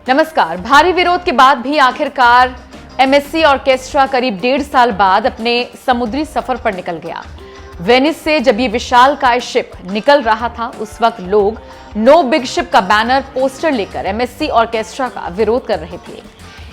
नमस्कार। भारी विरोध के बाद भी आखिरकार एमएससी ऑर्केस्ट्रा करीब 1.5 साल बाद अपने समुद्री सफर पर निकल गया। वेनिस से जब ये विशालकाय शिप निकल रहा था, उस वक्त लोग नो बिग शिप का बैनर पोस्टर लेकर एमएससी ऑर्केस्ट्रा का विरोध कर रहे थे।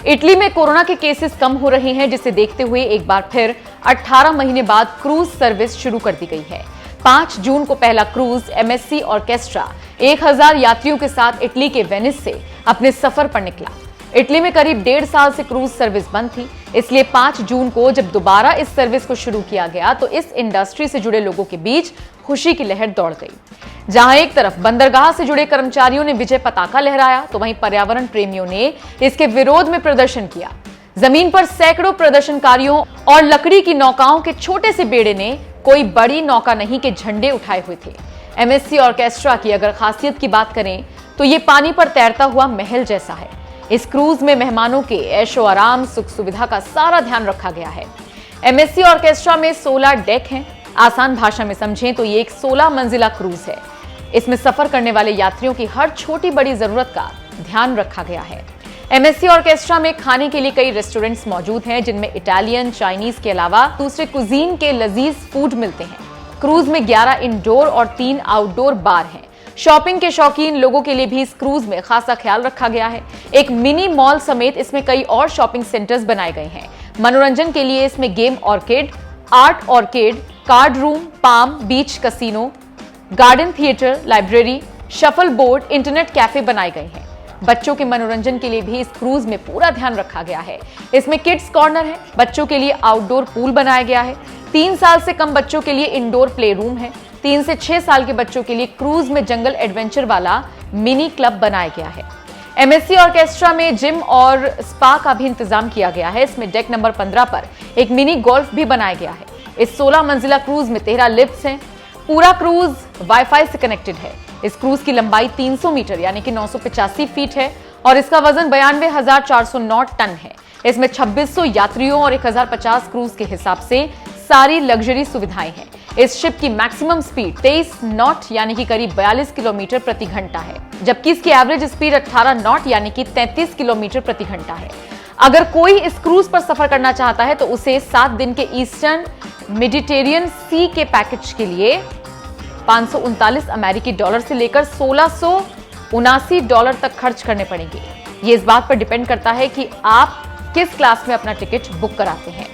इटली में कोरोना के केसेस कम हो रहे हैं, जिसे देखते हुए एक बार फिर 18 महीने बाद क्रूज सर्विस शुरू कर दी गई है। 5 जून को पहला क्रूज एमएससी ऑर्केस्ट्रा 1000 यात्रियों के साथ इटली के वेनिस से अपने सफर पर निकला। इटली में करीब 1.5 साल से क्रूज सर्विस बंद थी, इसलिए 5 जून को जब दोबारा इस सर्विस को शुरू किया गया तो इस इंडस्ट्री से जुड़े लोगों के बीच खुशी की लहर दौड़ गई। जहां एक तरफ बंदरगाह से जुड़े कर्मचारियों ने विजय पताका लहराया, तो वहीं पर्यावरण प्रेमियों ने इसके विरोध में प्रदर्शन किया। जमीन पर सैकड़ों प्रदर्शनकारियों और लकड़ी की नौकाओं के छोटे से बेड़े ने कोई बड़ी नौका नहीं के झंडे उठाए हुए थे। एमएससी ऑर्केस्ट्रा की अगर खासियत की बात करें तो ये पानी पर तैरता हुआ महल जैसा है। इस क्रूज में मेहमानों के ऐशो आराम, सुख सुविधा का सारा ध्यान रखा गया है। एमएससी ऑर्केस्ट्रा में 16 डेक हैं। आसान भाषा में समझें तो ये एक 16 मंजिला क्रूज है। इसमें सफर करने वाले यात्रियों की हर छोटी बड़ी जरूरत का ध्यान रखा गया है। एमएससी ऑर्केस्ट्रा में खाने के लिए कई रेस्टोरेंट्स मौजूद हैं, जिनमें इटालियन, चाइनीज के अलावा दूसरे कुजीन के लजीज फूड मिलते हैं। क्रूज में 11 इंडोर और 3 आउटडोर बार हैं। शॉपिंग के शौकीन लोगों के लिए भी इस क्रूज में खासा ख्याल रखा गया है। एक मिनी मॉल समेत इसमें कई और शॉपिंग सेंटर्स बनाए गए हैं। मनोरंजन के लिए इसमें game orchid, art orchid, card room, palm beach casino, garden theatre, library, shuffle board, internet cafe बनाए गए हैं। बच्चों के मनोरंजन के लिए भी इस क्रूज में पूरा ध्यान रखा गया है। इसमें किड्स कॉर्नर है, बच्चों के लिए आउटडोर पूल बनाया गया है। 3 साल से कम बच्चों के लिए इंडोर प्ले रूम है। 3 से 6 साल के बच्चों के लिए क्रूज में जंगल एडवेंचर वाला मिनी क्लब बनाया गया है। एमएससी ऑर्केस्ट्रा में जिम और स्पा का भी इंतजाम किया गया है। इसमें डेक नंबर 15 पर एक मिनी गोल्फ भी बनाया गया है। इस 16 मंजिला क्रूज में 13 लिफ्ट्स हैं। पूरा क्रूज वाईफाई से कनेक्टेड है। इस क्रूज की लंबाई 300 मीटर यानी कि 985 फीट है और इसका वजन 92,409 टन है। इसमें 2600 यात्रियों और 1050 क्रूज के हिसाब से सारी लग्जरी सुविधाएं हैं। इस शिप की मैक्सिमम स्पीड 23 नॉट यानी कि करीब 42 किलोमीटर प्रति घंटा है, जबकि इसकी एवरेज स्पीड 18 नॉट यानी कि 33 किलोमीटर प्रति घंटा है। अगर कोई इस क्रूज पर सफर करना चाहता है तो उसे 7 दिन के ईस्टर्न मेडिटेरियन सी के पैकेज के लिए 539 अमेरिकी डॉलर से लेकर $1679 तक खर्च करने पड़ेंगे। ये इस बात पर डिपेंड करता है कि आप किस क्लास में अपना टिकट बुक कराते हैं।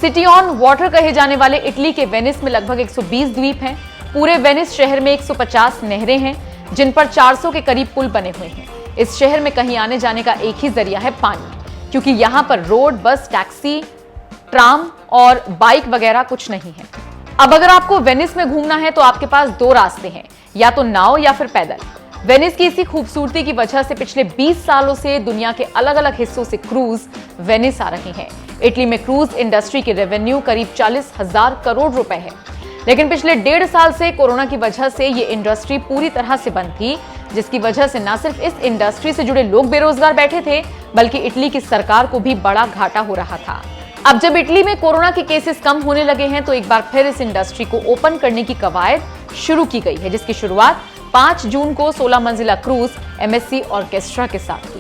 सिटी ऑन वाटर कहे जाने वाले इटली के वेनिस में लगभग 120 द्वीप हैं। पूरे वेनिस शहर में 150 नहरें हैं, जिन पर 400 के करीब पुल बने हुए हैं। इस शहर में कहीं आने जाने का एक ही जरिया है पानी, क्योंकि यहाँ पर रोड, बस, टैक्सी, ट्राम और बाइक वगैरह कुछ नहीं है। अब अगर आपको वेनिस में घूमना है तो आपके पास 2 रास्ते हैं, या तो नाव या फिर पैदल। वेनिस की इसी खूबसूरती की वजह से पिछले 20 सालों से दुनिया के अलग अलग हिस्सों से क्रूज वेनिस आ रहे हैं। इटली में क्रूज इंडस्ट्री की रेवेन्यू करीब 40,000 करोड़ रुपए है, लेकिन पिछले 1.5 साल से कोरोना की वजह से ये इंडस्ट्री पूरी तरह से बंद थी, जिसकी वजह से न सिर्फ इस इंडस्ट्री से जुड़े लोग बेरोजगार बैठे थे, बल्कि इटली की सरकार को भी बड़ा घाटा हो रहा था। अब जब इटली में कोरोना के केसेस कम होने लगे हैं तो एक बार फिर इस इंडस्ट्री को ओपन करने की कवायद शुरू की गई है, जिसकी शुरुआत 5 जून को 16 मंजिला क्रूज एमएससी ऑर्केस्ट्रा के साथ